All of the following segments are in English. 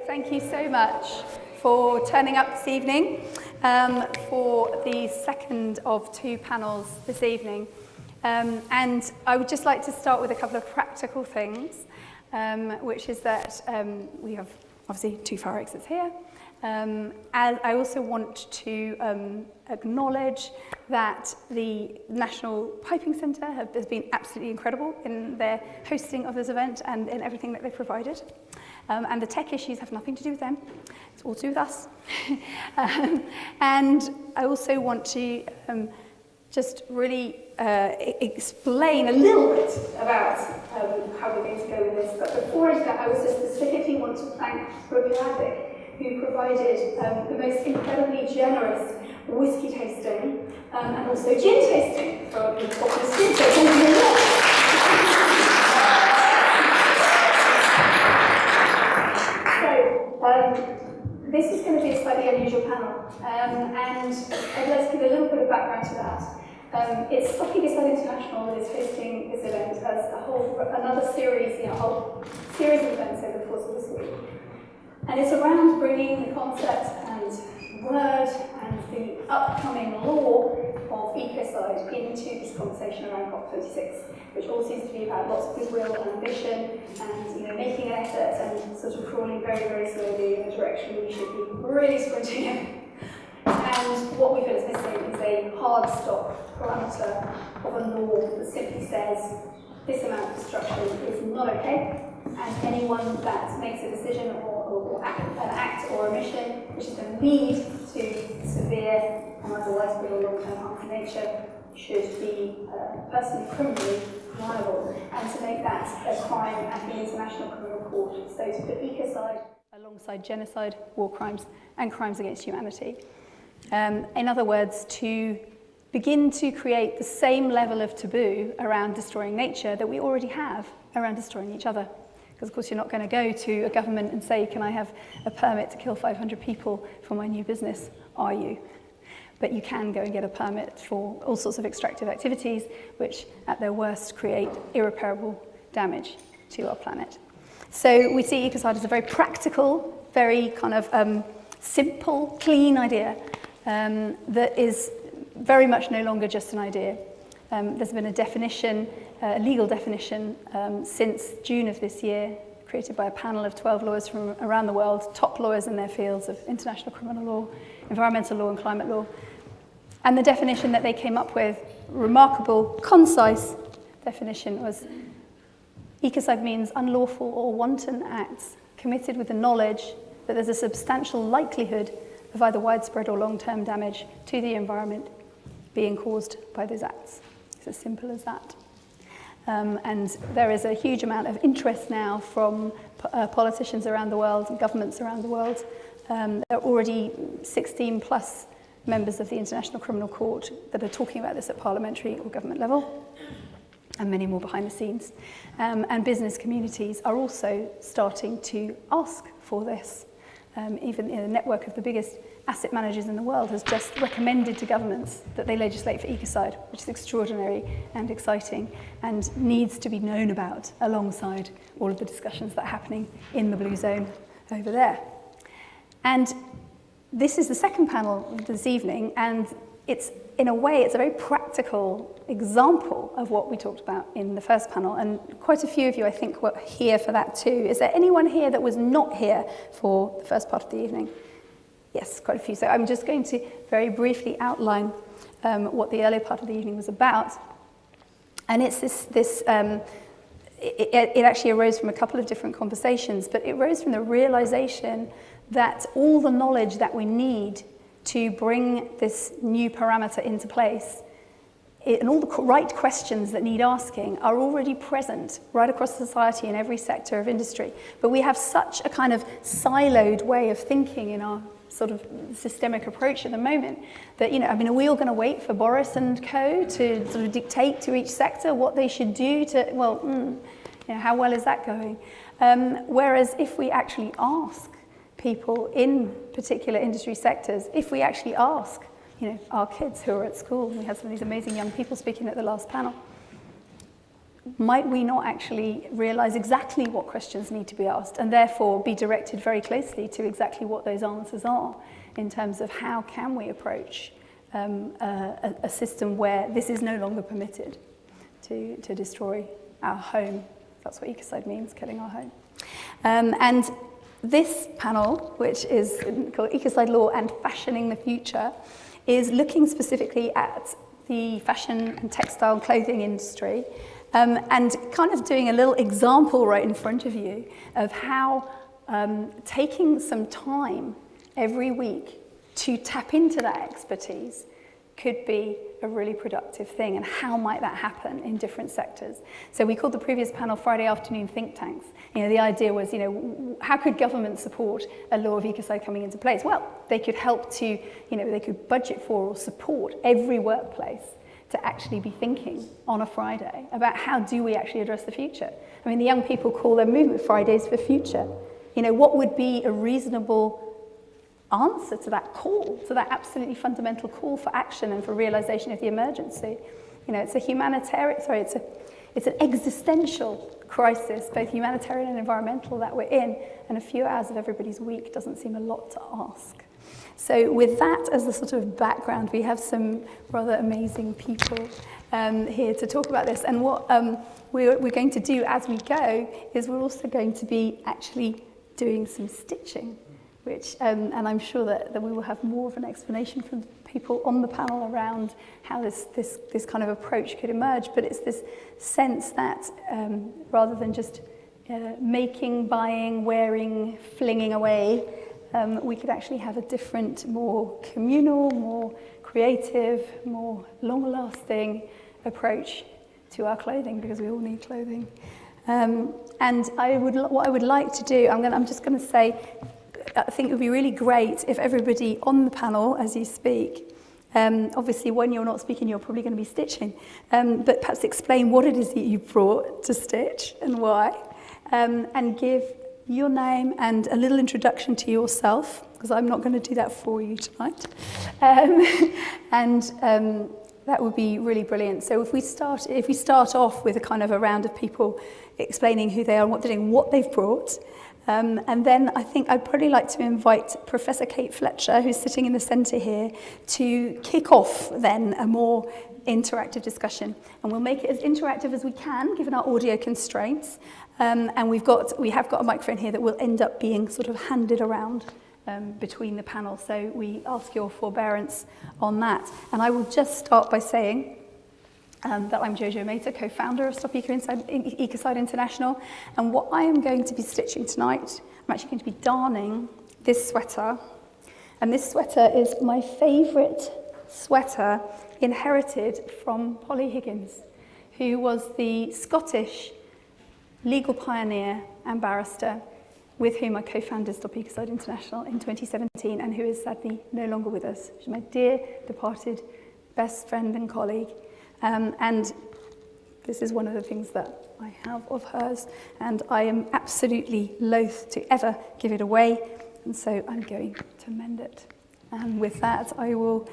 Thank you so much for turning up this evening for the second of two panels this evening. And I would just like to start with a couple of practical things, which is that we have obviously two fire exits here. And I also want to acknowledge that the National Piping Centre has been absolutely incredible in their hosting of this event and in everything that they've provided. And the tech issues have nothing to do with them, it's all to do with us. And I also want to just really explain a little bit about how we're going to go with this. But before I do that, I also specifically want to thank Robiadic, who provided the most incredibly generous whiskey tasting and also gin tasting for the Bottomless Gin. So thank you very much. This is going to be a slightly unusual panel, and I'd like to give a little bit of background to that. It's Ecocide International that is hosting this event as another series, a whole series of events over the course of this week. And it's around bringing the concept and word and the upcoming law of ecocide into this conversation around COP26, which all seems to be about lots of goodwill and ambition and making an effort and sort of crawling very, very slowly in a direction we should be really sprinting in. And what we feel is missing is a hard stop parameter of a law that simply says this amount of destruction is not okay, and anyone that makes a decision or an act or a mission which is going to lead to severe and otherwise real long-term harm to nature should be personally criminally liable, and to make that a crime at the International Criminal Court. So to put ecocide alongside genocide, war crimes, and crimes against humanity. In other words, to begin to create the same level of taboo around destroying nature that we already have around destroying each other. Because of course you're not going to go to a government and say, can I have a permit to kill 500 people for my new business, are you? But you can go and get a permit for all sorts of extractive activities, which at their worst create irreparable damage to our planet. So we see ecocide as a very practical, very kind of simple, clean idea that is very much no longer just an idea. There's been a definition, a legal definition, since June of this year, created by a panel of 12 lawyers from around the world, top lawyers in their fields of international criminal law, environmental law and climate law. And the definition that they came up with, remarkable, concise definition, was ecocide means unlawful or wanton acts committed with the knowledge that there's a substantial likelihood of either widespread or long-term damage to the environment being caused by those acts. It's as simple as that. And there is a huge amount of interest now from politicians around the world and governments around the world. There are already 16 plus members of the International Criminal Court that are talking about this at parliamentary or government level, and many more behind the scenes. And business communities are also starting to ask for this. Even the network of the biggest asset managers in the world has just recommended to governments that they legislate for ecocide, which is extraordinary and exciting and needs to be known about alongside all of the discussions that are happening in the blue zone over there. And this is the second panel this evening, and it's, in a way, it's a very practical example of what we talked about in the first panel, and quite a few of you, I think, were here for that too. Is there anyone here that was not here for the first part of the evening? Yes, quite a few. So I'm just going to very briefly outline what the earlier part of the evening was about. And it's it actually arose from a couple of different conversations, but it arose from the realization that all the knowledge that we need to bring this new parameter into place and all the right questions that need asking are already present right across society in every sector of industry. But we have such a kind of siloed way of thinking in our sort of systemic approach at the moment that, are we all going to wait for Boris and co to sort of dictate to each sector what they should do to, how well is that going? Whereas if we actually ask people in particular industry sectors, if we actually ask, our kids who are at school, we had some of these amazing young people speaking at the last panel, might we not actually realise exactly what questions need to be asked and therefore be directed very closely to exactly what those answers are in terms of how can we approach a system where this is no longer permitted to destroy our home. That's what ecocide means, killing our home. And this panel, which is called Ecocide Law and Fashioning the Future, is looking specifically at the fashion and textile clothing industry and kind of doing a little example right in front of you of how taking some time every week to tap into that expertise could be a really productive thing, and how might that happen in different sectors. So we called the previous panel Friday Afternoon Think Tanks. You know, the idea was, you know, how could government support a law of ecocide coming into place? Well, they could help to, you know, they could budget for or support every workplace to actually be thinking on a Friday about how do we actually address the future. I mean, the young people call their movement Fridays for Future. You know, what would be a reasonable answer to that call, to that absolutely fundamental call for action and for realization of the emergency? You know, it's a humanitarian, it's an existential crisis, both humanitarian and environmental, that we're in, and a few hours of everybody's week doesn't seem a lot to ask. So with that as the sort of background, we have some rather amazing people here to talk about this. And what we're going to do as we go is we're also going to be actually doing some stitching, which, and I'm sure that we will have more of an explanation from people on the panel around how this kind of approach could emerge. But it's this sense that rather than just making, buying, wearing, flinging away, we could actually have a different, more communal, more creative, more long-lasting approach to our clothing, because we all need clothing. And what I would like to do, I'm just going to say, I think it would be really great if everybody on the panel, as you speak, obviously when you're not speaking, you're probably going to be stitching, but perhaps explain what it is that you brought to stitch and why, and give your name and a little introduction to yourself, because I'm not going to do that for you tonight. That would be really brilliant. So if we start off with a kind of a round of people explaining who they are and what they're doing, what they've brought, and then I think I'd probably like to invite Professor Kate Fletcher, who's sitting in the centre here, to kick off then a more interactive discussion. And we'll make it as interactive as we can, given our audio constraints. And we have got a microphone here that will end up being sort of handed around between the panel. So we ask your forbearance on that. And I will just start by saying that I'm EcosiaMairi, co-founder of Stop Ecocide International. And what I am going to be stitching tonight, I'm actually going to be darning this sweater. And this sweater is my favourite sweater, inherited from Polly Higgins, who was the Scottish legal pioneer and barrister with whom I co-founded Stop Ecocide International in 2017, and who is sadly no longer with us. She's my dear departed best friend and colleague. And this is one of the things that I have of hers, and I am absolutely loath to ever give it away, and so I'm going to mend it. And with that, I will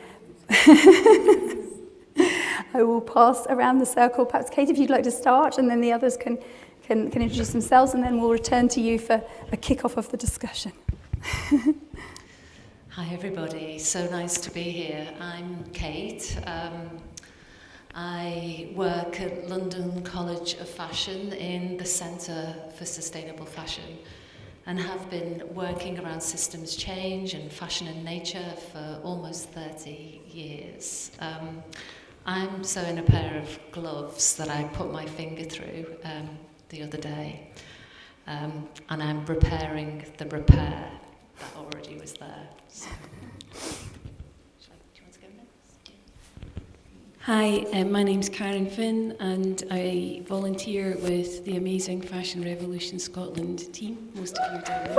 I will pass around the circle. Perhaps Kate, if you'd like to start, and then the others can introduce themselves, and then we'll return to you for a kick-off of the discussion. Hi everybody, so nice to be here. I'm Kate. I work at London College of Fashion in the Centre for Sustainable Fashion, and have been working around systems change and fashion and nature for almost 30 years. I'm sewing a pair of gloves that I put my finger through the other day, and I'm repairing the repair that already was there. So. Do you want to go next? Hi, my name's Karen Finn, and I volunteer with the amazing Fashion Revolution Scotland team. Most of you don't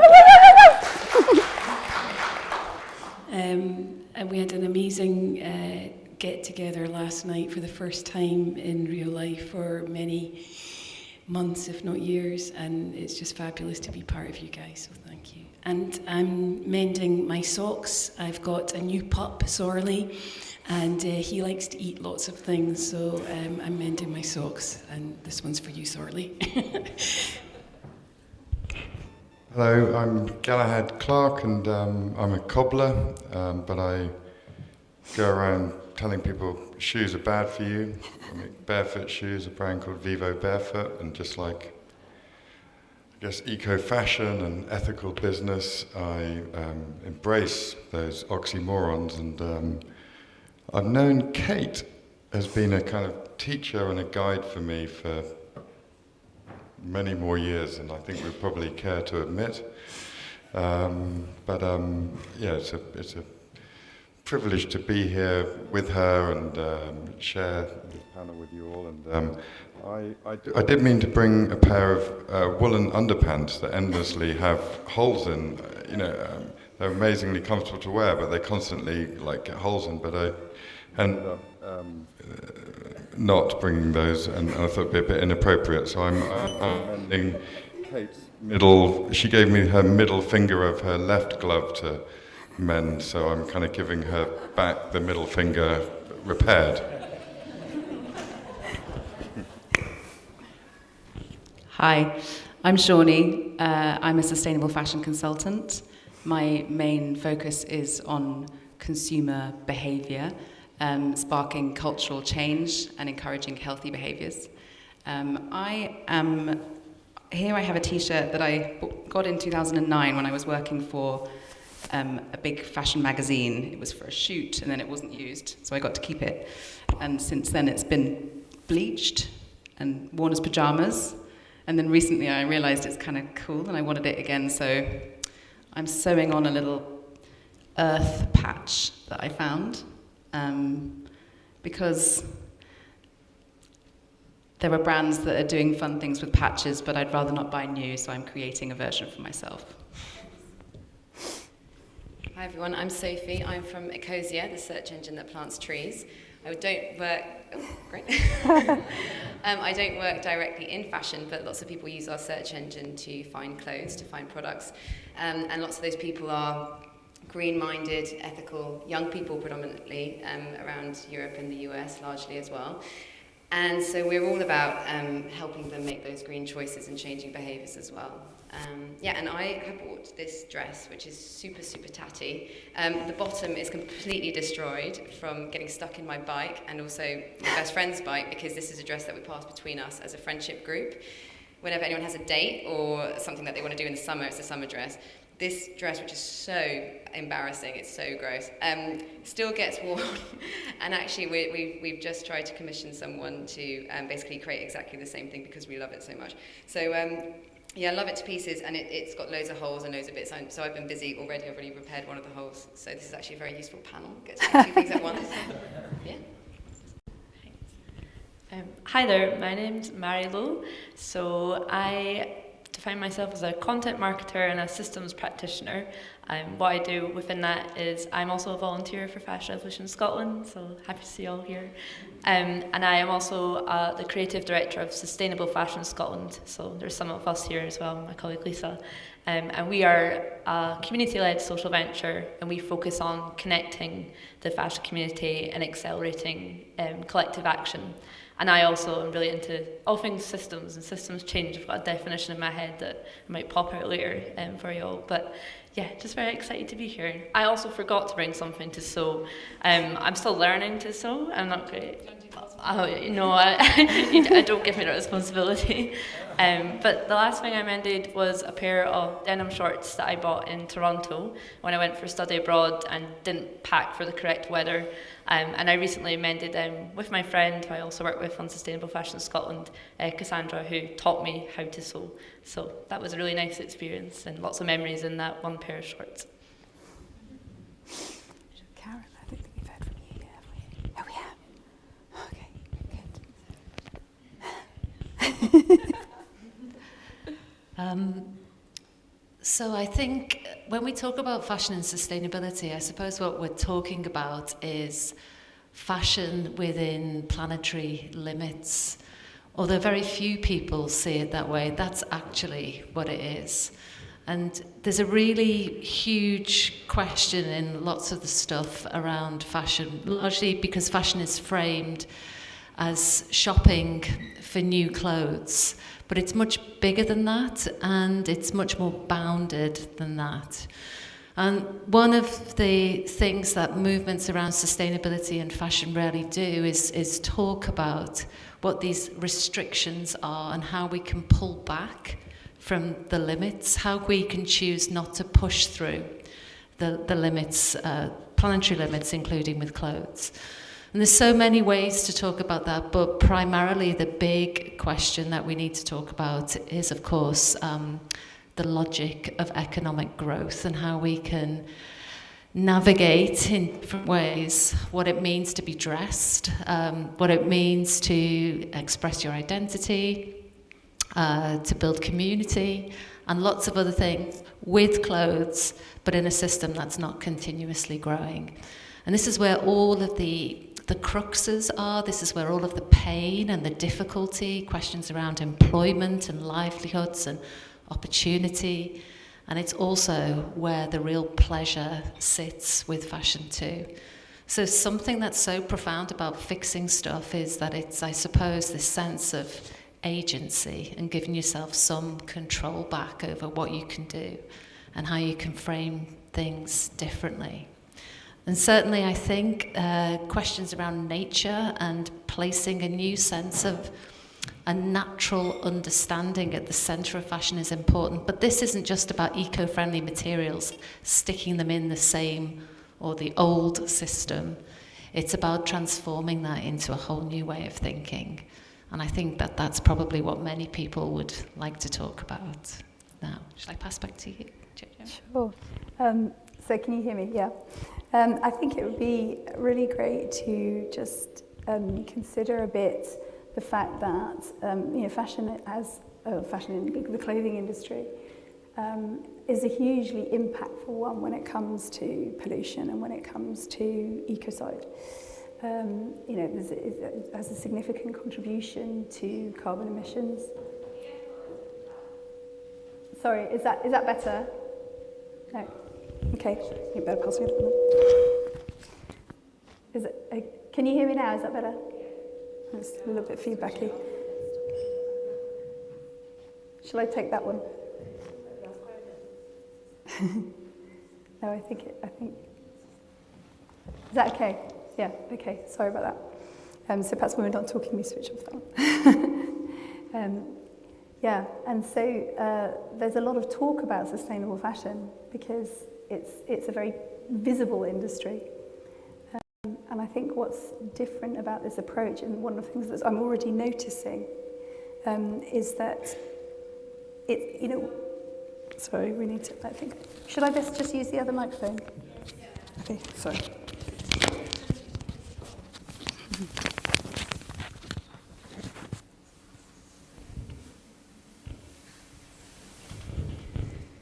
know. And we had an amazing get-together last night for the first time in real life for many months, if not years, and it's just fabulous to be part of you guys, so thank you. And I'm mending my socks. I've got a new pup, Sorley, And he likes to eat lots of things, so I'm mending my socks, and this one's for you, Sorley. Hello, I'm Galahad Clark, and I'm a cobbler, but I go around telling people shoes are bad for you. I make barefoot shoes, a brand called Vivo Barefoot, and just like, I guess, eco-fashion and ethical business, I embrace those oxymorons, and I've known Kate has been a kind of teacher and a guide for me for many more years than I think we probably care to admit. Yeah, it's a privilege to be here with her and share this panel with you all. And I did mean to bring a pair of woolen underpants that endlessly have holes in. They're amazingly comfortable to wear, but they constantly get holes in. But I ended up not bringing those, and I thought it'd be a bit inappropriate. So I'm mending Kate's middle. She gave me her middle finger of her left glove to mend, so I'm kind of giving her back the middle finger repaired. Hi, I'm Shawnee. I'm a sustainable fashion consultant. My main focus is on consumer behaviour, sparking cultural change and encouraging healthy behaviours. I have a t-shirt that I got in 2009 when I was working for a big fashion magazine. It was for a shoot and then it wasn't used, so I got to keep it. And since then it's been bleached and worn as pyjamas. And then recently I realised it's kind of cool and I wanted it again, so I'm sewing on a little earth patch that I found. Because there are brands that are doing fun things with patches, but I'd rather not buy new, so I'm creating a version for myself. Hi everyone, I'm Sophie. I'm from Ecosia, the search engine that plants trees. I don't work I don't work directly in fashion, but lots of people use our search engine to find clothes, to find products, and lots of those people are green-minded, ethical, young people predominantly, around Europe and the US largely as well. And so we're all about helping them make those green choices and changing behaviours as well. And I have bought this dress, which is super, super tatty. The bottom is completely destroyed from getting stuck in my bike and also my best friend's bike, because this is a dress that we pass between us as a friendship group. Whenever anyone has a date or something that they want to do in the summer, it's a summer dress. This dress, which is so embarrassing, it's so gross, still gets worn. And actually, we've just tried to commission someone to basically create exactly the same thing because we love it so much. So I love it to pieces, and it's got loads of holes and loads of bits. So I've been busy already. I've already repaired one of the holes. So this is actually a very useful panel. Get to do two things at once. Yeah. Hi there, my name's Lowe. So I define myself as a content marketer and a systems practitioner. What I do within that is I'm also a volunteer for Fashion Evolution Scotland, so happy to see you all here. And I am also the creative director of Sustainable Fashion Scotland, so there's some of us here as well, my colleague Lisa. And we are a community-led social venture, and we focus on connecting the fashion community and accelerating collective action. And I also am really into all things systems and systems change. I've got a definition in my head that I might pop out later for you all. But yeah, just very excited to be here. I also forgot to bring something to sew. I'm still learning to sew. I'm not great. No, I don't give me that responsibility. But the last thing I mended was a pair of denim shorts that I bought in Toronto when I went for study abroad and didn't pack for the correct weather. And I recently mended them with my friend who I also work with on Sustainable Fashion Scotland, Cassandra, who taught me how to sew. So that was a really nice experience and lots of memories in that one pair of shorts. Karen, I don't think we've heard from you yet, have we? Oh, we have. Okay, good. So I think when we talk about fashion and sustainability, I suppose what we're talking about is fashion within planetary limits. Although very few people see it that way, that's actually what it is. And there's a really huge question in lots of the stuff around fashion, largely because fashion is framed as shopping for new clothes. But it's much bigger than that, and it's much more bounded than that. And one of the things that movements around sustainability and fashion rarely do is talk about what these restrictions are and how we can pull back from the limits, how we can choose not to push through the limits, planetary limits, including with clothes. And there's so many ways to talk about that, but primarily the big question that we need to talk about is, of course, the logic of economic growth and how we can navigate in different ways what it means to be dressed, what it means to express your identity, to build community, and lots of other things with clothes, but in a system that's not continuously growing. And this is where all of the cruxes are. This is where all of the pain and the difficulty, questions around employment and livelihoods and opportunity, and it's also where the real pleasure sits with fashion too. So something that's so profound about fixing stuff is that it's, I suppose, this sense of agency and giving yourself some control back over what you can do and how you can frame things differently. And certainly I think questions around nature and placing a new sense of a natural understanding at the centre of fashion is important. But this isn't just about eco-friendly materials, sticking them in the same or the old system. It's about transforming that into a whole new way of thinking. And I think that that's probably what many people would like to talk about now. Shall I pass back to you, Jojo? Sure. So can you hear me? Yeah. I think it would be really great to just consider a bit the fact that fashion in the clothing industry is a hugely impactful one when it comes to pollution and when it comes to ecocide. It has a significant contribution to carbon emissions. Sorry, is that better? No. Okay, you better pass me that one. Can you hear me now? Is that better? It's a little bit feedbacky. Shall I take that one? No, I think. Is that okay? Yeah. Okay. Sorry about that. So perhaps when we're not talking, we switch off that one. Yeah. And so there's a lot of talk about sustainable fashion because it's a very visible industry. And I think what's different about this approach, and one of the things that I'm already noticing, is that sorry, we need to, I think, should I just use the other microphone? Okay, sorry.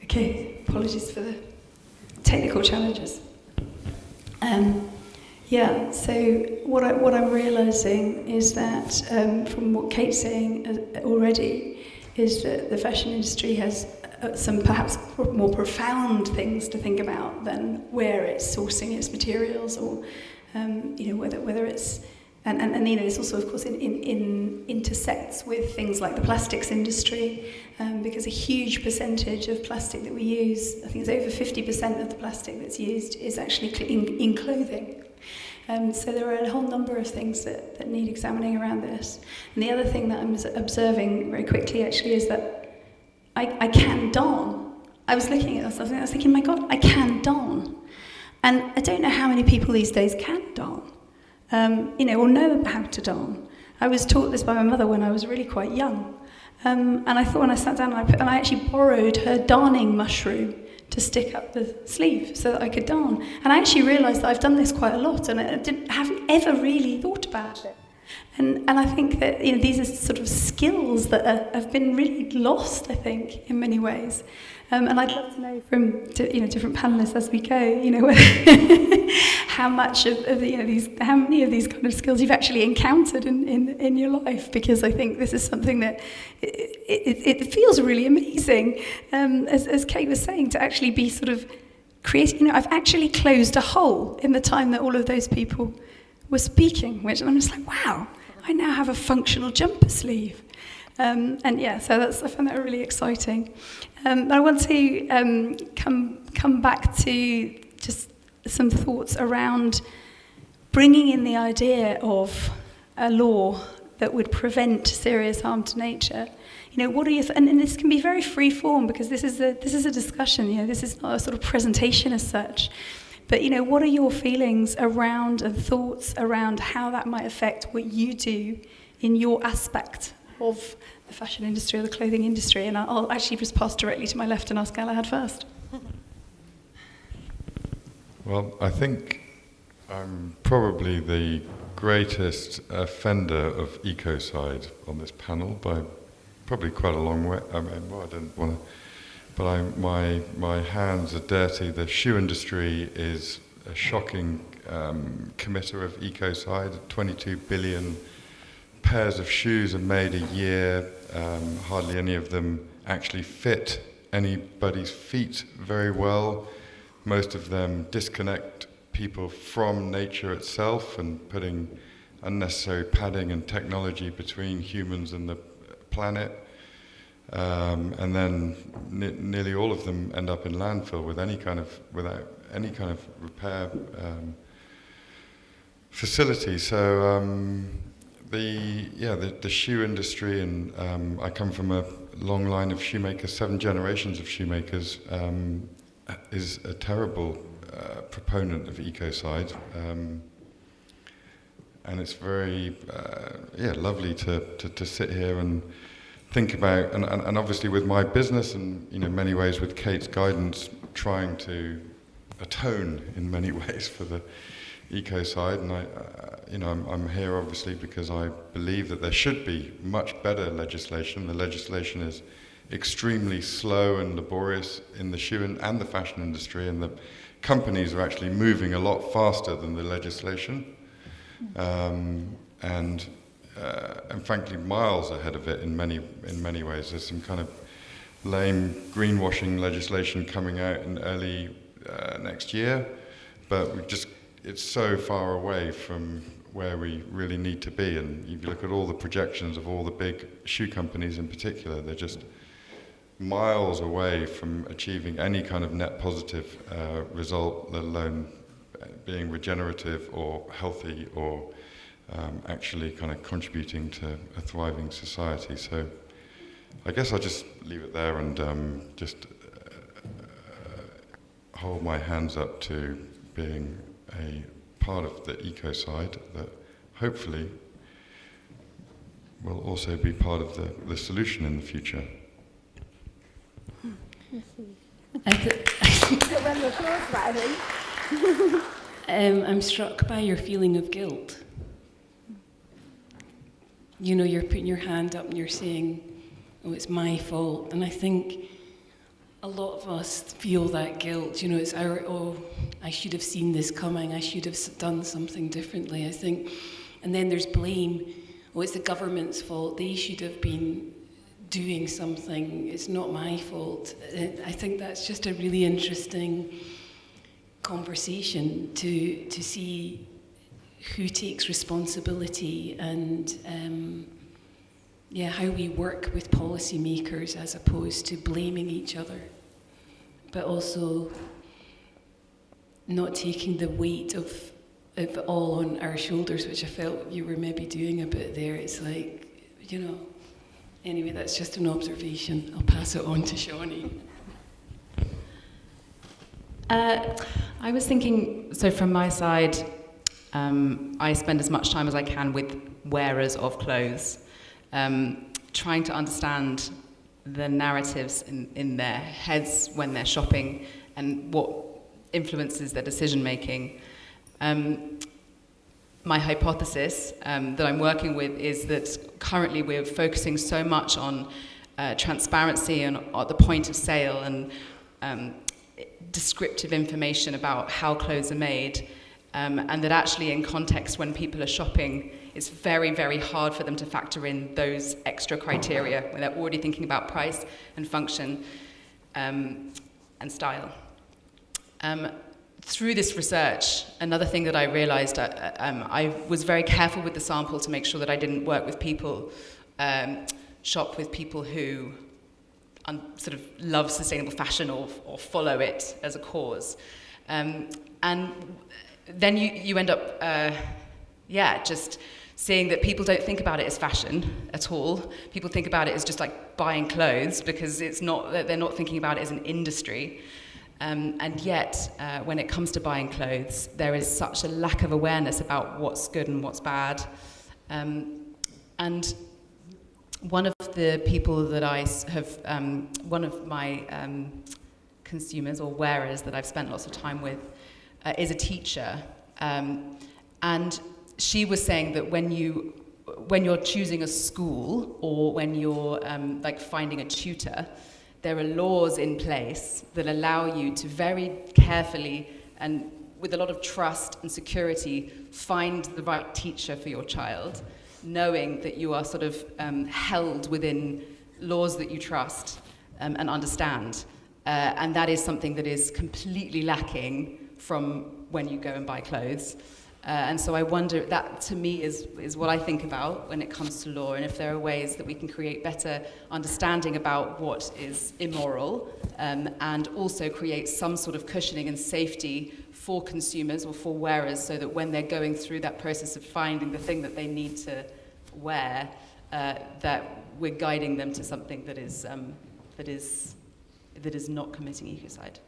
Okay, apologies for the technical challenges. So what I'm realising is that from what Kate's saying already is that the fashion industry has some perhaps more profound things to think about than where it's sourcing its materials or whether it's and this also of course intersects with things like the plastics industry because a huge percentage of plastic that we use, I think it's over 50% of the plastic that's used is actually in clothing. So there are a whole number of things that need examining around this. And the other thing that I'm observing very quickly actually is that I can darn. I was looking at myself and I was thinking, my God, I can darn. And I don't know how many people these days can darn, or know how to darn. I was taught this by my mother when I was really quite young. And I thought when I sat down and I actually borrowed her darning mushroom to stick up the sleeve so that I could darn. And I actually realised that I've done this quite a lot and I haven't ever really thought about it. And I think that these are sort of skills that have been really lost, I think, in many ways. And I'd love to know from different panelists as we go, how much of how many of these kind of skills you've actually encountered in your life, because I think this is something that it feels really amazing, as Kate was saying, to actually be sort of creating. I've actually closed a hole in the time that all of those people were speaking, which I'm just like, wow, I now have a functional jumper sleeve. So I find that really exciting. I want to come back to just some thoughts around bringing in the idea of a law that would prevent serious harm to nature. What are you? And this can be very free form, because this is a discussion. This is not a sort of presentation as such. But what are your feelings around and thoughts around how that might affect what you do in your aspect of the fashion industry or the clothing industry? And I'll actually just pass directly to my left and ask Galahad first. Well, I think I'm probably the greatest offender of Ecocide on this panel by probably quite a long way. I didn't want to, but my hands are dirty. The shoe industry is a shocking committer of Ecocide. 22 billion pairs of shoes are made a year. Hardly any of them actually fit anybody's feet very well. Most of them disconnect people from nature itself and putting unnecessary padding and technology between humans and the planet. And then nearly all of them end up in landfill without any kind of repair facility. So the shoe industry, and I come from a long line of shoemakers, 7 generations of shoemakers, is a terrible proponent of Ecocide. And it's very lovely to sit here and think about, and obviously with my business and in many ways with Kate's guidance, trying to atone in many ways for the Ecocide. And I'm here obviously because I believe that there should be much better legislation. The legislation is extremely slow and laborious in the shoe and the fashion industry, and the companies are actually moving a lot faster than the legislation, and frankly miles ahead of it in many ways. There's some kind of lame greenwashing legislation coming out in early next year, but it's so far away from where we really need to be. And if you look at all the projections of all the big shoe companies in particular, they're just miles away from achieving any kind of net positive result, let alone being regenerative or healthy or actually kind of contributing to a thriving society. So I guess I'll just leave it there and just hold my hands up to being a part of the Ecocide that hopefully will also be part of the solution in the future. I'm struck by your feeling of guilt. You're putting your hand up and you're saying, oh, it's my fault. And I think a lot of us feel that guilt. It's I should have seen this coming. I should have done something differently, I think. And then there's blame. Oh, it's the government's fault. They should have been doing something. It's not my fault. I think that's just a really interesting conversation to see who takes responsibility and how we work with policymakers as opposed to blaming each other, but also not taking the weight of it all on our shoulders, which I felt you were maybe doing a bit there. It's like, anyway, that's just an observation. I'll pass it on to Shawnee. I was thinking, so from my side, I spend as much time as I can with wearers of clothes, trying to understand the narratives in their heads when they're shopping and what influences their decision making. my hypothesis that I'm working with is that currently we're focusing so much on transparency and at the point of sale and descriptive information about how clothes are made, and that actually in context when people are shopping, it's very, very hard for them to factor in those extra criteria when they're already thinking about price and function and style. Through this research, another thing that I realized, I was very careful with the sample to make sure that I didn't work with people, shop with people who sort of love sustainable fashion or follow it as a cause. And then you end up, just seeing that people don't think about it as fashion at all. People think about it as just like buying clothes because they're not thinking about it as an industry. And yet, when it comes to buying clothes, there is such a lack of awareness about what's good and what's bad. And one of the people that I have, one of my consumers or wearers that I've spent lots of time with is a teacher. And she was saying that when you're choosing a school or when you're finding a tutor, there are laws in place that allow you to very carefully and with a lot of trust and security find the right teacher for your child, knowing that you are sort of held within laws that you trust and understand. And that is something that is completely lacking from when you go and buy clothes. And so I wonder, that to me is what I think about when it comes to law, and if there are ways that we can create better understanding about what is immoral, and also create some sort of cushioning and safety for consumers or for wearers, so that when they're going through that process of finding the thing that they need to wear, that we're guiding them to something that is not committing ecocide.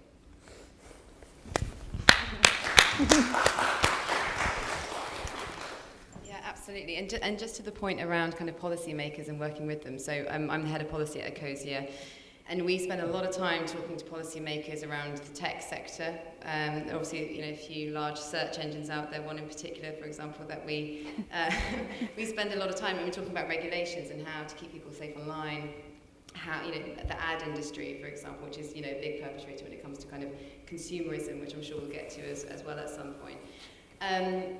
Absolutely, and just to the point around kind of policymakers and working with them. So I'm the head of policy at Ecosia, and we spend a lot of time talking to policymakers around the tech sector. Obviously, a few large search engines out there. One in particular, for example, that we spend a lot of time when we're talking about regulations and how to keep people safe online. How the ad industry, for example, which is a big perpetrator when it comes to kind of consumerism, which I'm sure we'll get to as well at some point. And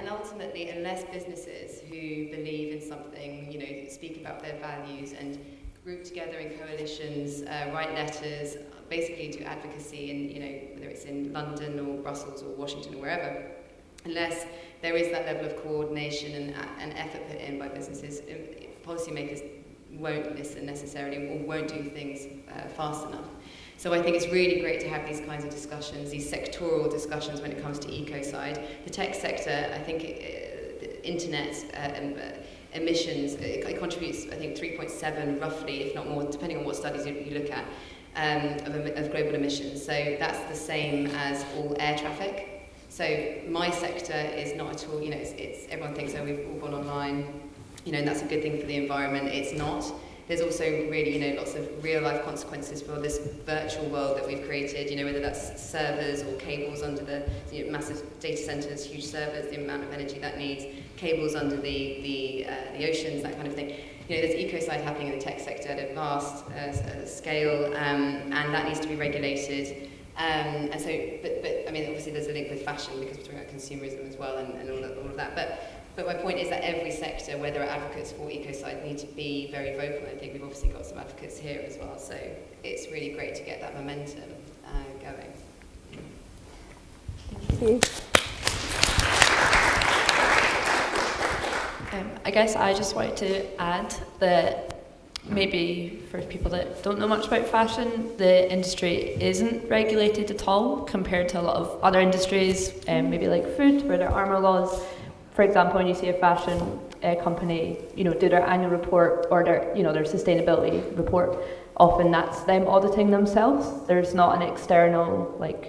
ultimately, unless businesses who believe in something, speak about their values and group together in coalitions, write letters, basically do advocacy in, whether it's in London or Brussels or Washington or wherever, unless there is that level of coordination and effort put in by businesses, policymakers won't listen necessarily or won't do things fast enough. So I think it's really great to have these kinds of discussions, these sectoral discussions when it comes to ecocide. The tech sector, I think, the internet emissions, it contributes, I think, 3.7 roughly, if not more, depending on what studies you look at, of global emissions. So that's the same as all air traffic. So my sector is not at all, it's everyone thinks, oh, we've all gone online, and that's a good thing for the environment. It's not. There's also really, lots of real-life consequences for this virtual world that we've created, whether that's servers or cables under the massive data centers, huge servers, the amount of energy that needs, cables under the oceans, that kind of thing. There's ecocide happening in the tech sector at a vast scale, and that needs to be regulated. And so, but I mean, obviously there's a link with fashion because we're talking about consumerism as well and all of that. But my point is that every sector, where there are advocates for ecocide, need to be very vocal. I think we've obviously got some advocates here as well, so it's really great to get that momentum going. Thank you. I guess I just wanted to add that maybe for people that don't know much about fashion, the industry isn't regulated at all compared to a lot of other industries, maybe like food, where there are more laws. For example, when you see a fashion company, do their annual report or their sustainability report, often that's them auditing themselves. There's not an external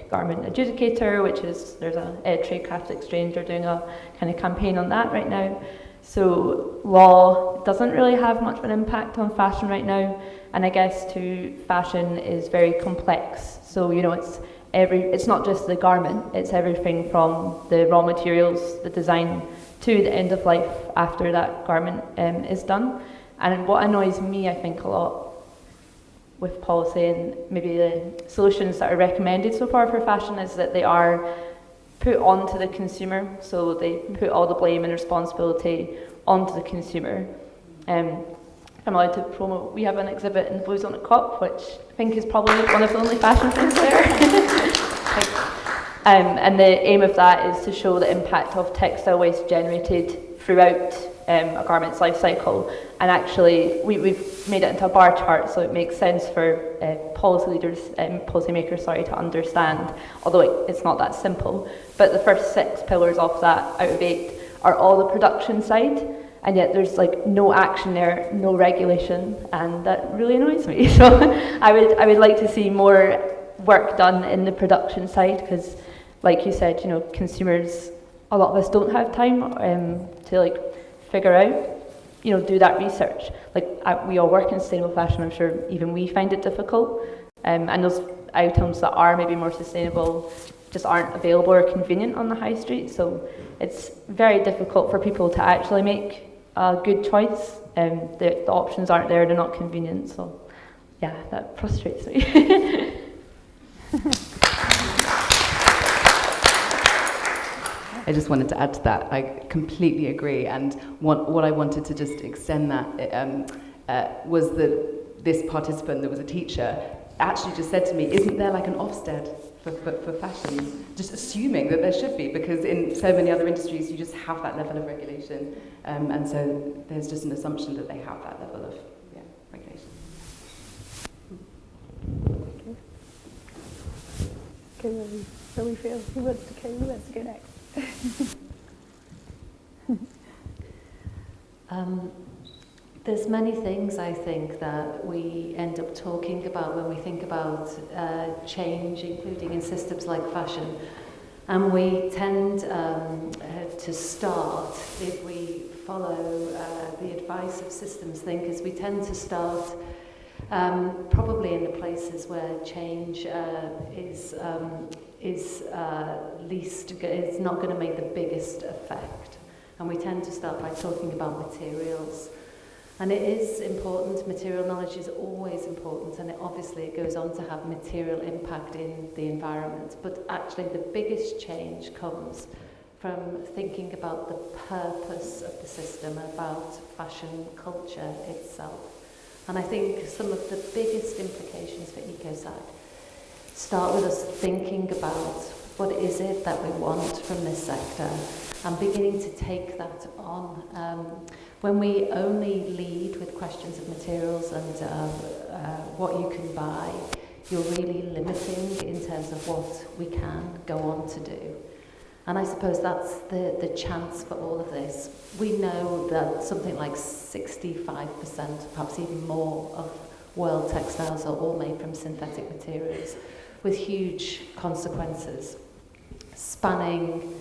garment adjudicator, there's a Trade Craft Exchange. They're doing a kind of campaign on that right now. So law doesn't really have much of an impact on fashion right now, and I guess too, fashion is very complex. So it's it's not just the garment, it's everything from the raw materials, the design, to the end of life after that garment is done. And what annoys me, I think, a lot with policy and maybe the solutions that are recommended so far for fashion is that they are put onto the consumer, so they put all the blame and responsibility onto the consumer. I'm allowed to promote, we have an exhibit in Blues on the Cop, which I think is probably one of the only fashion things there. And the aim of that is to show the impact of textile waste generated throughout a garment's life cycle. And actually, we've made it into a bar chart, so it makes sense for policymakers, to understand, although it's not that simple. But the first 6 pillars of that out of 8 are all the production side, and yet there's like no action there, no regulation, and that really annoys me. So I would like to see more work done in the production side, because like you said, consumers, a lot of us don't have time to figure out, do that research. We all work in sustainable fashion, I'm sure even we find it difficult, and those items that are maybe more sustainable just aren't available or convenient on the high street, so it's very difficult for people to actually make a good choice. The options aren't there, they're not convenient, so yeah, that frustrates me. I just wanted to add to that. I completely agree, and what I wanted to just extend that was that this participant that was a teacher actually just said to me, isn't there like an Ofsted for fashion? Just assuming that there should be, because in so many other industries you just have that level of regulation, and so there's just an assumption that they have that level of regulation. Okay, so we feel who wants to go next? There's many things, I think, that we end up talking about when we think about change, including in systems like fashion. And we tend to start, if we follow the advice of systems thinkers, we tend to start probably in the places where change is not going to make the biggest effect. And we tend to start by talking about materials. And it is important, material knowledge is always important, and it goes on to have material impact in the environment. But actually the biggest change comes from thinking about the purpose of the system, about fashion culture itself. And I think some of the biggest implications for Ecocide start with us thinking about what is it that we want from this sector and beginning to take that on. When we only lead with questions of materials and what you can buy, you're really limiting in terms of what we can go on to do. And I suppose that's the chance for all of this. We know that something like 65%, perhaps even more, of world textiles are all made from synthetic materials, with huge consequences, spanning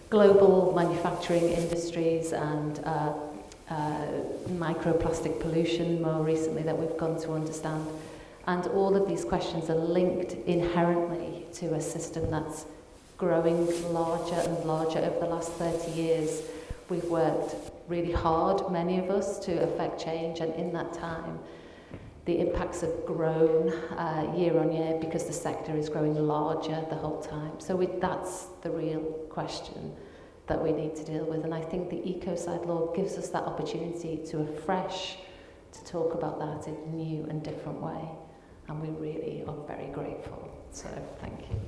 global manufacturing industries and microplastic pollution more recently that we've come to understand. And all of these questions are linked inherently to a system that's growing larger and larger over the last 30 years. We've worked really hard, many of us, to affect change, and in that time the impacts have grown year on year because the sector is growing larger the whole time. So that's the real question that we need to deal with, and I think the Ecocide law gives us that opportunity to afresh to talk about that in a new and different way, and we really are very grateful. So thank you.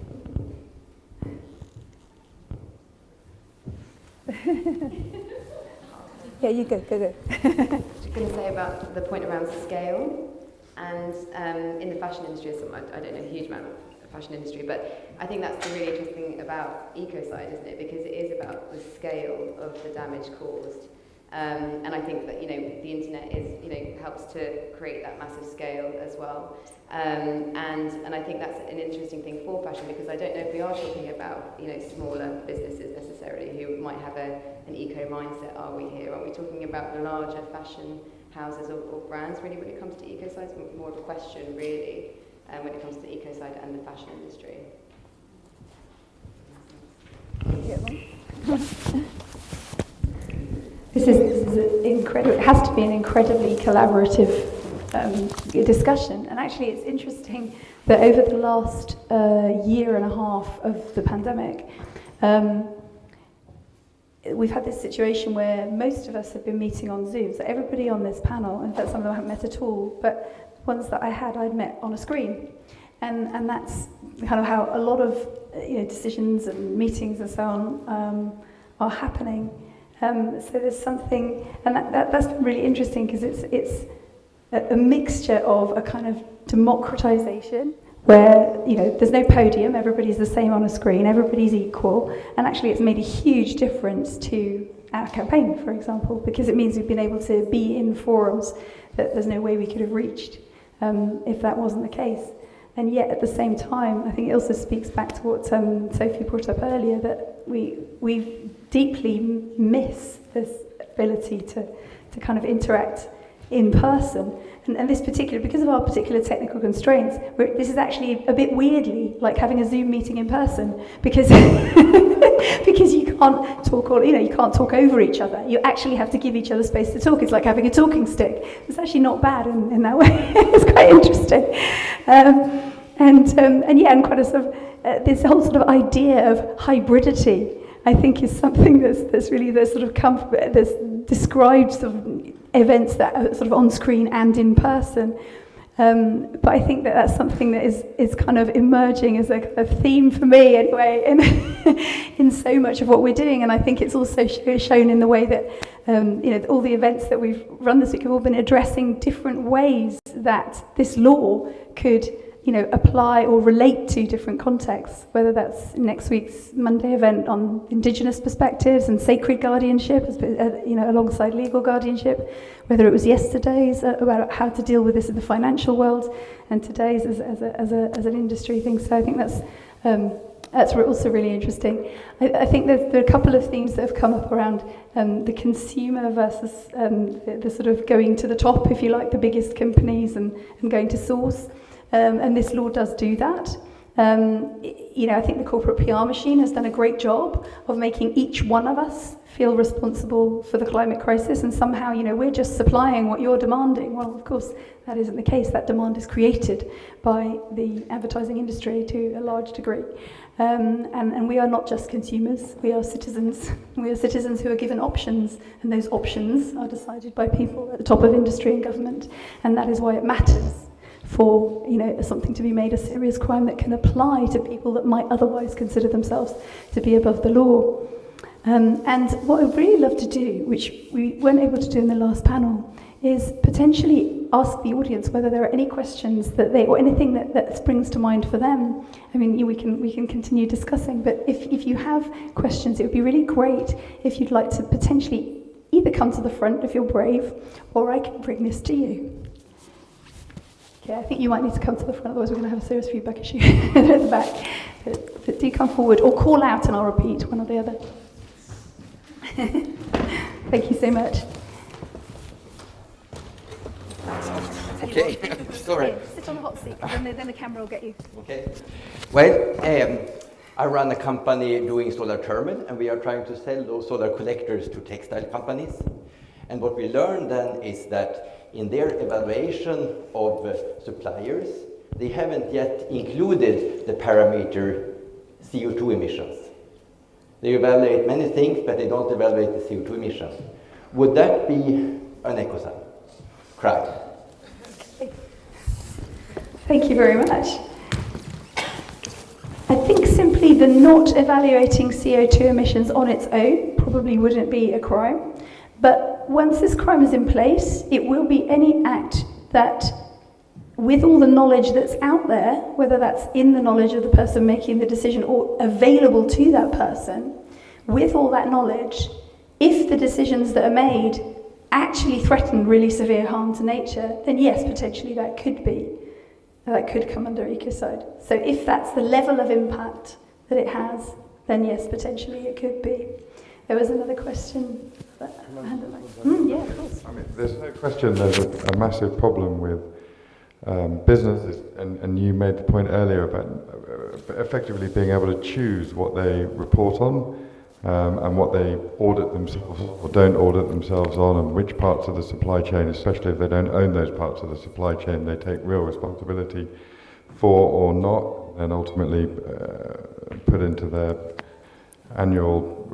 Yeah, you go. I was going to say about the point around scale, and in the fashion industry, I don't know a huge amount of the fashion industry, but I think that's the really interesting thing about Ecocide, isn't it? Because it is about the scale of the damage caused. And I think that, the internet helps to create that massive scale as well. And I think that's an interesting thing for fashion, because I don't know if we are talking about, smaller businesses necessarily who might have an eco mindset. Are we here? Are we talking about larger fashion houses or brands really when it comes to Ecocide? It's more of a question really when it comes to Ecocide and the fashion industry. This is an incredible. It has to be an incredibly collaborative discussion. And actually, it's interesting that over the last year and a half of the pandemic, we've had this situation where most of us have been meeting on Zoom. So everybody on this panel, in fact, some of them I haven't met at all, but ones that I'd met on a screen. And that's kind of how a lot of decisions and meetings and so on are happening. So there's something, and that's been really interesting because it's a mixture of a kind of democratization where there's no podium, everybody's the same on a screen, everybody's equal, and actually it's made a huge difference to our campaign, for example, because it means we've been able to be in forums that there's no way we could have reached if that wasn't the case. And yet at the same time, I think it also speaks back to what Sophie brought up earlier, that we deeply miss this ability to kind of interact in person. And this particular, because of our particular technical constraints, this is actually a bit weirdly like having a Zoom meeting in person, because because you can't talk you can't talk over each other. You actually have to give each other space to talk. It's like having a talking stick. It's actually not bad in that way. It's quite interesting. And quite a sort of this whole sort of idea of hybridity, I think, is something that's really that's described sort of events that are sort of on screen and in person. But I think that's something that is kind of emerging as a theme for me anyway in so much of what we're doing. And I think it's also shown in the way that all the events that we've run this week have all been addressing different ways that this law could apply or relate to different contexts, whether that's next week's Monday event on Indigenous perspectives and sacred guardianship, alongside legal guardianship, whether it was yesterday's about how to deal with this in the financial world, and today's as an industry thing. So I think that's also really interesting. I think there are a couple of themes that have come up around the consumer versus the sort of going to the top, if you like, the biggest companies and going to source. And this law does do that. I think the corporate PR machine has done a great job of making each one of us feel responsible for the climate crisis, and somehow, we're just supplying what you're demanding. Well, of course, that isn't the case. That demand is created by the advertising industry to a large degree. And we are not just consumers, we are citizens. We are citizens who are given options, and those options are decided by people at the top of industry and government, and that is why it matters for something to be made a serious crime that can apply to people that might otherwise consider themselves to be above the law. And what I'd really love to do, which we weren't able to do in the last panel, is potentially ask the audience whether there are any questions or anything that springs to mind for them. I mean, we can continue discussing, but if you have questions, it would be really great if you'd like to potentially either come to the front if you're brave, or I can bring this to you. Okay, I think you might need to come to the front, otherwise we're going to have a serious feedback issue at the back. But do come forward, or call out and I'll repeat, one or the other. Thank you so much. Okay, sorry. Sit on the hot seat, then the camera will get you. Okay. Well, I run a company doing solar thermal, and we are trying to sell those solar collectors to textile companies. And what we learned then is that in their evaluation of suppliers, they haven't yet included the parameter CO2 emissions. They evaluate many things, but they don't evaluate the CO2 emissions. Would that be an ecocide crime? Thank you very much. I think simply the not evaluating CO2 emissions on its own probably wouldn't be a crime. But once this crime is in place, it will be any act that, with all the knowledge that's out there, whether that's in the knowledge of the person making the decision or available to that person, with all that knowledge, if the decisions that are made actually threaten really severe harm to nature, then yes, potentially that could come under ecocide. So if that's the level of impact that it has, then yes, potentially it could be. There was another question. Yeah, of course. I mean, there's no question there's a massive problem with businesses, and you made the point earlier about effectively being able to choose what they report on. and what they audit themselves or don't audit themselves on, and which parts of the supply chain, especially if they don't own those parts of the supply chain, they take real responsibility for or not, and ultimately put into their annual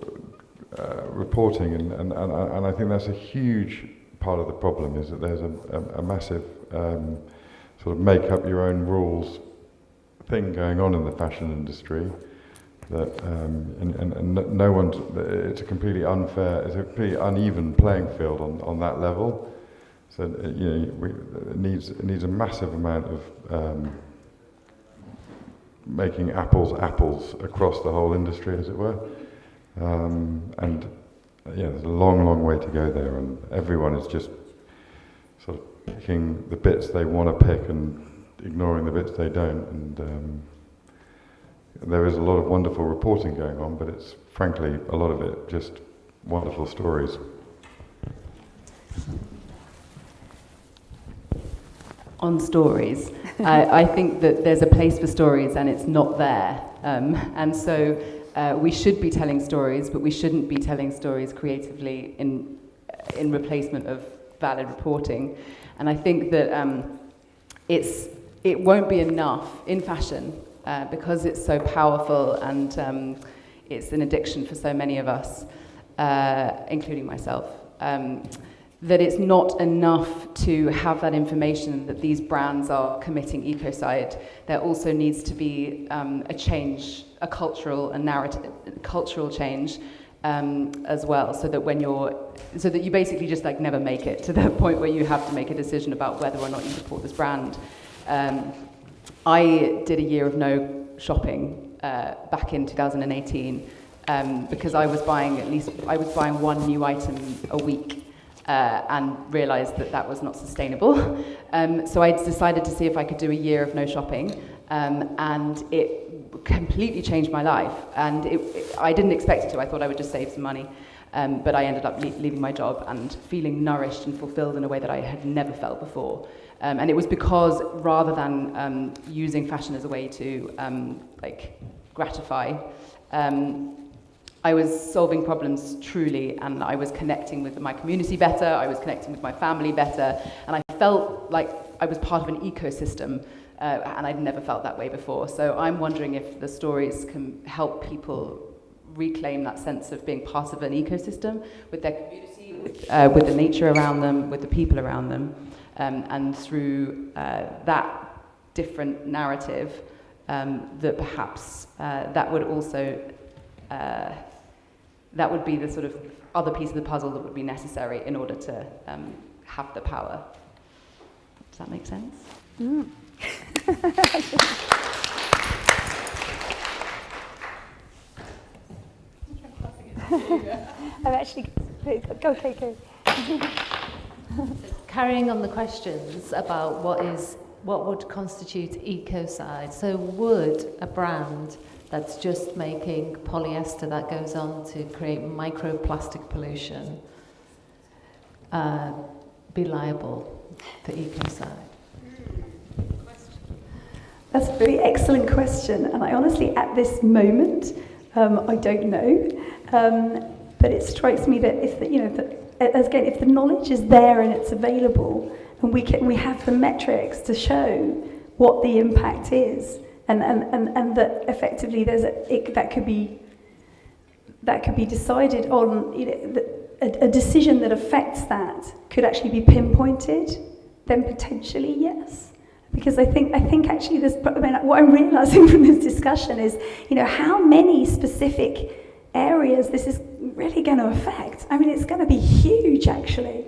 reporting. And I think that's a huge part of the problem, is that there's a massive sort of make up your own rules thing going on in the fashion industry. That and no one's. It's a completely unfair. It's a completely uneven playing field on that level. So it needs a massive amount of making apples across the whole industry, as it were. And there's a long way to go there, and everyone is just sort of picking the bits they want to pick and ignoring the bits they don't. And there is a lot of wonderful reporting going on, but it's frankly a lot of it just wonderful stories. On stories, I think that there's a place for stories and it's not there. And so we should be telling stories, but we shouldn't be telling stories creatively in replacement of valid reporting. And I think that it won't be enough in fashion because it's so powerful and it's an addiction for so many of us, including myself. That it's not enough to have that information that these brands are committing ecocide. There also needs to be a change, a cultural change as well, so that you basically just like never make it to the point where you have to make a decision about whether or not you support this brand. I did a year of no shopping back in 2018 because I was buying one new item a week. And realised that was not sustainable. So I decided to see if I could do a year of no shopping, and it completely changed my life. And I didn't expect it to. I thought I would just save some money, but I ended up leaving my job and feeling nourished and fulfilled in a way that I had never felt before. And it was because rather than using fashion as a way to gratify, I was solving problems truly, and I was connecting with my community better, I was connecting with my family better, and I felt like I was part of an ecosystem, and I'd never felt that way before. So I'm wondering if the stories can help people reclaim that sense of being part of an ecosystem with their community, with the nature around them, with the people around them, and through that different narrative, that perhaps that would also that would be the sort of other piece of the puzzle that would be necessary in order to have the power. Does that make sense? Mm. I'm actually go. Carrying on the questions about what would constitute ecocide. So would a brand that's just making polyester that goes on to create microplastic pollution be liable for ecocide? That's a really excellent question, and I honestly, at this moment, I don't know. But it strikes me that if if the knowledge is there and it's available, and we have the metrics to show what the impact is. And that effectively that could be decided on, a decision that affects that could actually be pinpointed, then potentially yes. Because I think actually what I'm realising from this discussion is, how many specific areas this is really going to affect. I mean, it's going to be huge actually.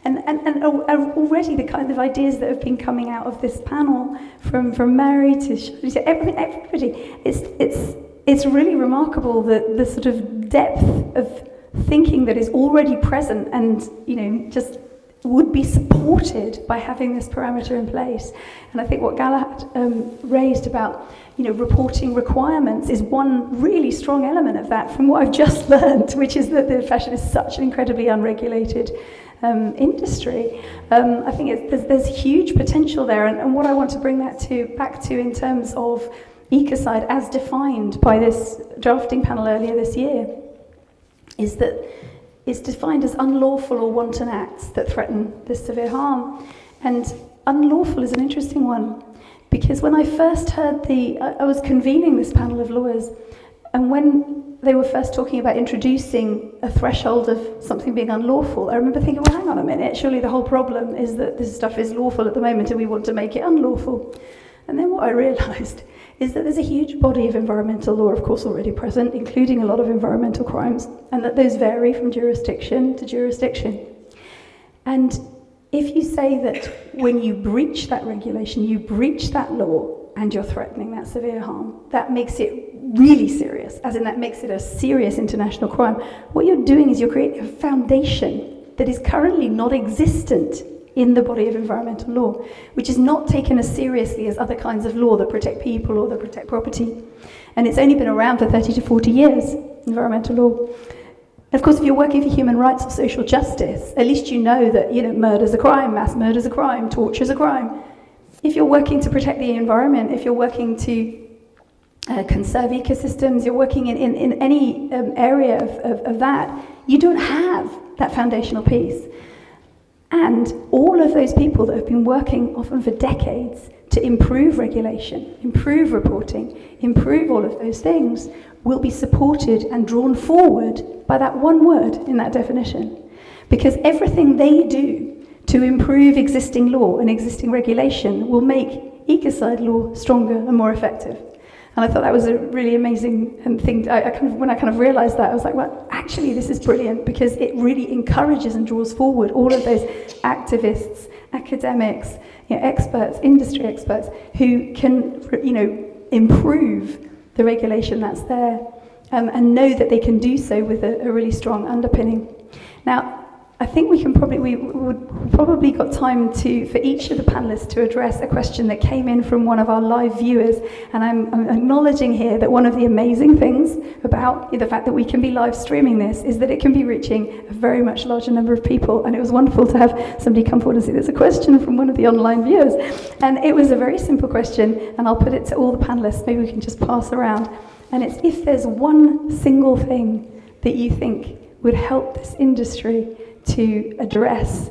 And already the kind of ideas that have been coming out of this panel, from Mary to everybody, it's really remarkable the sort of depth of thinking that is already present and just would be supported by having this parameter in place. And I think what Galahad raised about reporting requirements is one really strong element of that from what I've just learned, which is that the fashion is such an incredibly unregulated industry. I think there's huge potential there, and what I want to bring that back to in terms of ecocide as defined by this drafting panel earlier this year is that it's defined as unlawful or wanton acts that threaten this severe harm. And unlawful is an interesting one, because when I first heard I was convening this panel of lawyers, and when they were first talking about introducing a threshold of something being unlawful, I remember thinking, well, hang on a minute, surely the whole problem is that this stuff is lawful at the moment and we want to make it unlawful. And then what I realised is that there's a huge body of environmental law, of course, already present, including a lot of environmental crimes, and that those vary from jurisdiction to jurisdiction. And if you say that when you breach that regulation, you breach that law, and you're threatening that severe harm, that makes it really serious, as in that makes it a serious international crime. What you're doing is you're creating a foundation that is currently not existent in the body of environmental law, which is not taken as seriously as other kinds of law that protect people or that protect property. And it's only been around for 30 to 40 years, environmental law. Of course, if you're working for human rights or social justice, at least you know that, murder's a crime, mass murder's a crime, torture's a crime. If you're working to protect the environment, if you're working to conserve ecosystems, you're working in any area of that, you don't have that foundational piece. And all of those people that have been working often for decades to improve regulation, improve reporting, improve all of those things, will be supported and drawn forward by that one word in that definition. Because everything they do to improve existing law and existing regulation will make Ecocide law stronger and more effective. And I thought that was a really amazing thing. When I realised that, I was like, well, actually, this is brilliant, because it really encourages and draws forward all of those activists, academics, experts, industry experts, who can, improve the regulation that's there, and know that they can do so with a really strong underpinning. Now, I think we would probably got time for each of the panelists to address a question that came in from one of our live viewers. And I'm acknowledging here that one of the amazing things about the fact that we can be live streaming this is that it can be reaching a very much larger number of people. And it was wonderful to have somebody come forward and say, there's a question from one of the online viewers. And it was a very simple question, and I'll put it to all the panelists. Maybe we can just pass around. And it's, if there's one single thing that you think would help this industry to address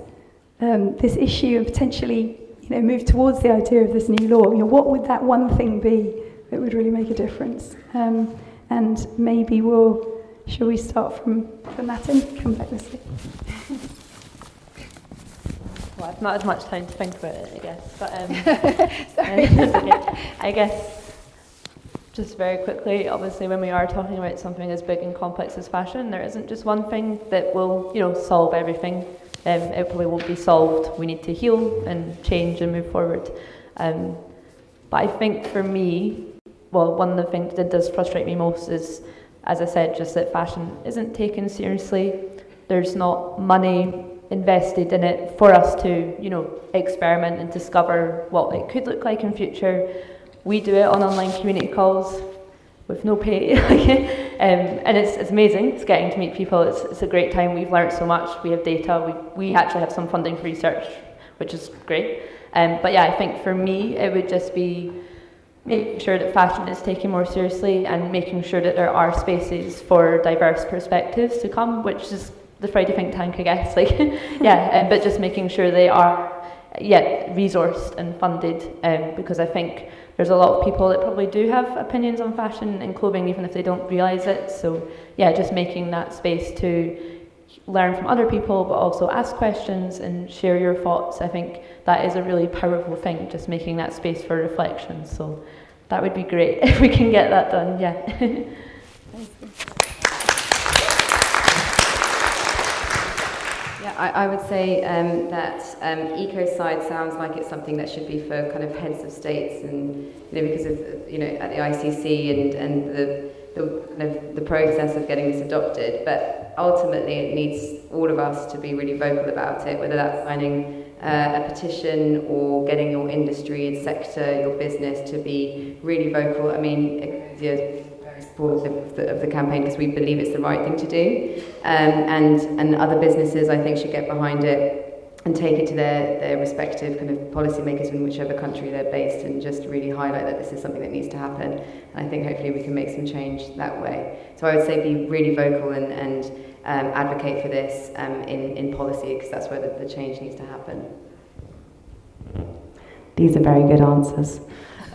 this issue and potentially, move towards the idea of this new law, what would that one thing be that would really make a difference? And maybe shall we start from that end? Come back this way. Well, I've not had much time to think about it, I guess. But okay. I guess just very quickly, obviously, when we are talking about something as big and complex as fashion, there isn't just one thing that will, solve everything. It probably won't be solved. We need to heal and change and move forward. But I think for me, one of the things that does frustrate me most is, as I said, just that fashion isn't taken seriously. There's not money invested in it for us to, experiment and discover what it could look like in future. We do it on online community calls with no pay, and it's amazing. It's getting to meet people. It's a great time. We've learned so much. We have data. We actually have some funding for research, which is great. But yeah, I think for me, it would just be making sure that fashion is taken more seriously and making sure that there are spaces for diverse perspectives to come, which is the Friday think tank, I guess. But just making sure they are, resourced and funded, because I think there's a lot of people that probably do have opinions on fashion and clothing, even if they don't realise it. So just making that space to learn from other people, but also ask questions and share your thoughts. I think that is a really powerful thing, just making that space for reflection. So that would be great if we can get that done, I would say that Ecocide sounds like it's something that should be for kind of heads of states, and because of at the ICC and the process of getting this adopted. But ultimately, it needs all of us to be really vocal about it, whether that's signing a petition or getting your industry and sector, your business to be really vocal. I mean, Ecosia of the campaign because we believe it's the right thing to do, and other businesses I think should get behind it. and take it to their respective kind of policymakers in whichever country they're based, and just really highlight that this is something that needs to happen. And I think hopefully we can make some change that way. So I would say be really vocal and advocate for this in policy, because that's where the change needs to happen. These are very good answers.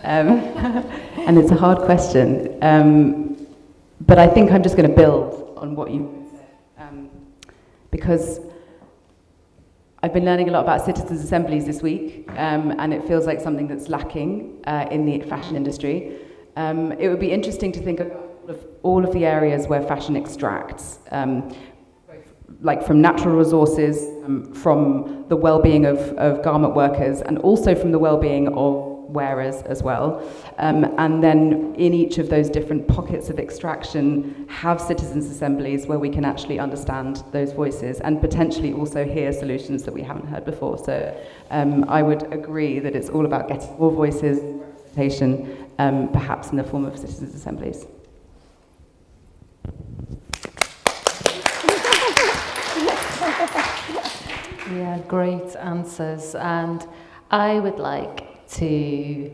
And it's a hard question. But I think I'm just going to build on what you said. Because I've been learning a lot about citizens' assemblies this week, and it feels like something that's lacking in the fashion industry. It would be interesting to think of all of the areas where fashion extracts, like from natural resources, from the well-being of garment workers, and also from the well-being of wearers as well. And then in each of those different pockets of extraction, have citizens' assemblies where we can actually understand those voices and potentially also hear solutions that we haven't heard before. So I would agree that it's all about getting more voices, representation, perhaps in the form of citizens' assemblies. Yeah, great answers. And I would like to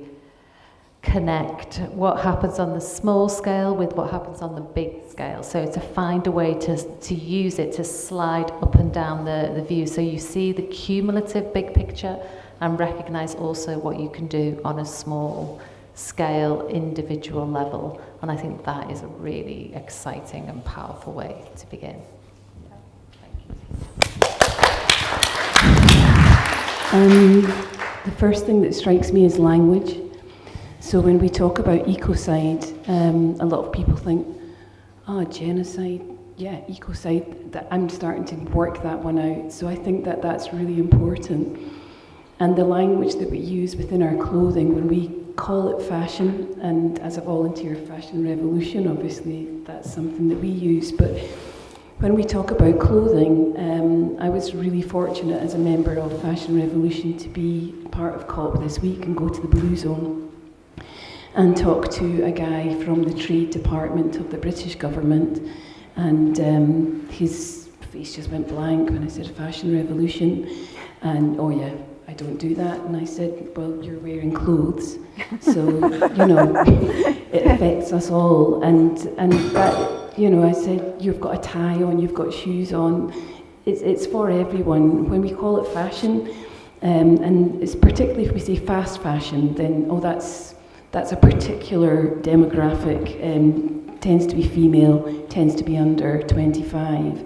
connect what happens on the small scale with what happens on the big scale. So to find a way to use it to slide up and down the view, so you see the cumulative big picture and recognize also what you can do on a small scale, individual level. And I think that is a really exciting and powerful way to begin. The first thing that strikes me is language. So when we talk about ecocide, a lot of people think, genocide, yeah, ecocide. I'm starting to work that one out. So I think that that's really important. And the language that we use within our clothing, when we call it fashion, and as a volunteer of Fashion Revolution, obviously that's something that we use, but when we talk about clothing, I was really fortunate as a member of Fashion Revolution to be part of COP this week and go to the Blue Zone and talk to a guy from the trade department of the British government, and his face just went blank when I said Fashion Revolution, and oh yeah, I don't do that. And I said, well, you're wearing clothes, so it affects us all, and that, I said, you've got a tie on, you've got shoes on. It's for everyone. When we call it fashion, and it's particularly if we say fast fashion, then that's a particular demographic. Tends to be female, tends to be under 25.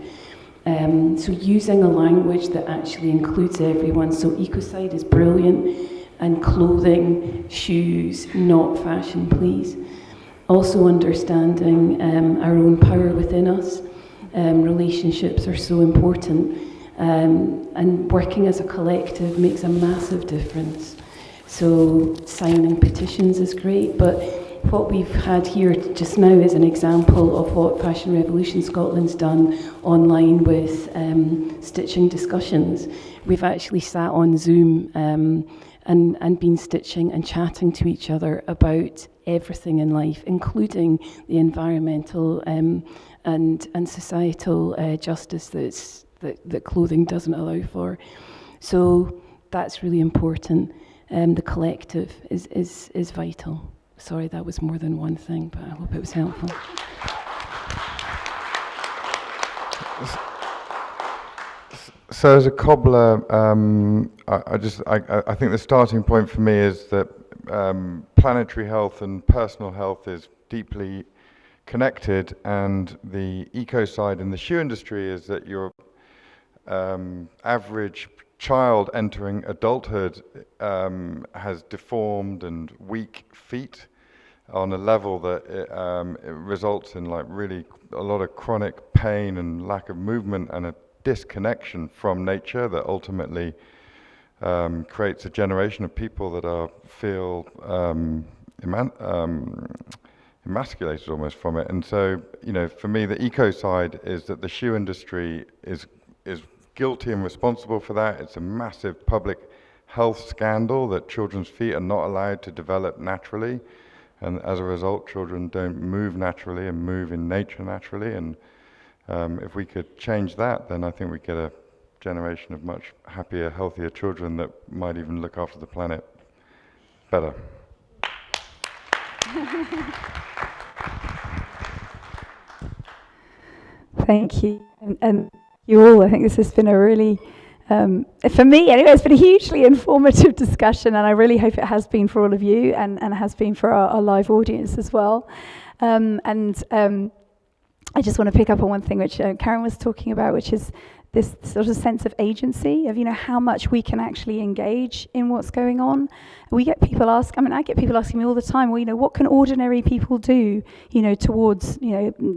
So using a language that actually includes everyone. So Ecocide is brilliant, and clothing, shoes, not fashion, please. Also understanding our own power within us. Relationships are so important, and working as a collective makes a massive difference. So signing petitions is great, but what we've had here just now is an example of what Fashion Revolution Scotland's done online with stitching discussions. We've actually sat on Zoom and been stitching and chatting to each other about everything in life, including the environmental and societal justice that clothing doesn't allow for. So that's really important. The collective is vital. Sorry, that was more than one thing, but I hope it was helpful. So as a cobbler, I think the starting point for me is that planetary health and personal health is deeply connected, and the ecocide in the shoe industry is that your average child entering adulthood has deformed and weak feet on a level that it results in really a lot of chronic pain and lack of movement and a disconnection from nature that ultimately creates a generation of people that feel emasculated almost from it. And so, for me, the ecocide is that the shoe industry is guilty and responsible for that. It's a massive public health scandal that children's feet are not allowed to develop naturally, and as a result, children don't move naturally and move in nature naturally. And if we could change that, then I think we get a generation of much happier, healthier children that might even look after the planet better. Thank you. And you all, I think this has been a really, for me anyway, it's been a hugely informative discussion, and I really hope it has been for all of you and has been for our live audience as well. I just want to pick up on one thing which Karen was talking about, which is this sort of sense of agency, of, how much we can actually engage in what's going on. We get people I get people asking me all the time, well, what can ordinary people do, towards,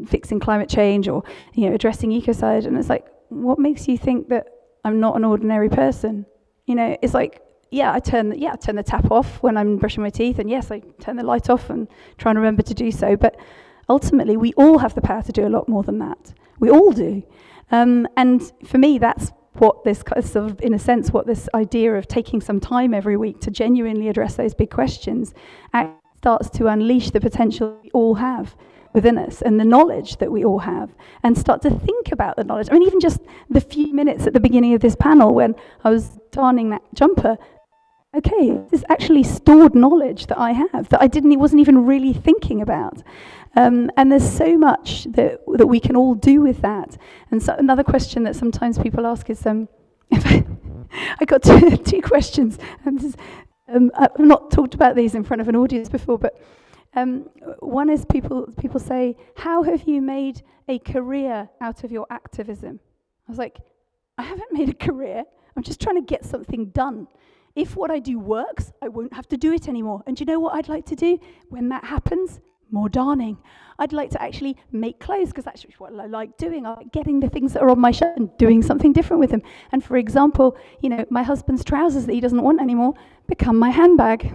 fixing climate change or, addressing ecocide? And it's like, what makes you think that I'm not an ordinary person? It's like, I turn the tap off when I'm brushing my teeth, and yes, I turn the light off and try and remember to do so. But ultimately, we all have the power to do a lot more than that. We all do. And for me, that's what this sort of, in a sense, what this idea of taking some time every week to genuinely address those big questions starts to unleash the potential we all have within us and the knowledge that we all have, and start to think about the knowledge. Even just the few minutes at the beginning of this panel when I was darning that jumper, okay, this is actually stored knowledge that I have that wasn't even really thinking about. And there's so much that we can all do with that. And so another question that sometimes people ask is, I got two questions. And I've not talked about these in front of an audience before, but one is people say, how have you made a career out of your activism? I was like, I haven't made a career. I'm just trying to get something done. If what I do works, I won't have to do it anymore. And do you know what I'd like to do when that happens? More darning. I'd like to actually make clothes, because that's what I like doing. I like getting the things that are on my shelf and doing something different with them. And for example, my husband's trousers that he doesn't want anymore become my handbag.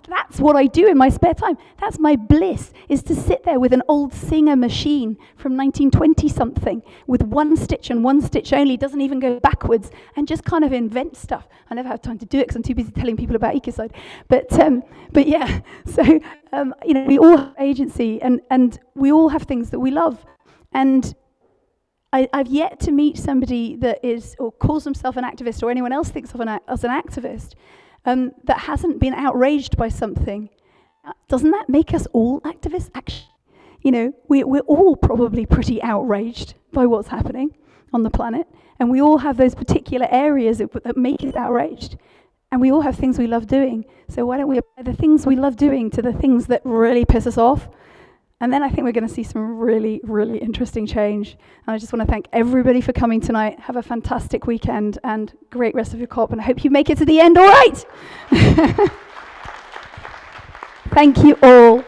That's what I do in my spare time. That's my bliss, is to sit there with an old Singer machine from 1920 something with one stitch and one stitch only, doesn't even go backwards, and just kind of invent stuff. I never have time to do it because I'm too busy telling people about Ecocide. But yeah, so we all have agency, and we all have things that we love. And I've yet to meet somebody that is, or calls himself an activist, or anyone else thinks of as an activist, that hasn't been outraged by something. Doesn't that make us all activists? Actually, we're all probably pretty outraged by what's happening on the planet, and we all have those particular areas that make us outraged, and we all have things we love doing. So why don't we apply the things we love doing to the things that really piss us off? And then I think we're going to see some really, really interesting change. And I just want to thank everybody for coming tonight. Have a fantastic weekend and great rest of your COP. And I hope you make it to the end all right. Thank you all.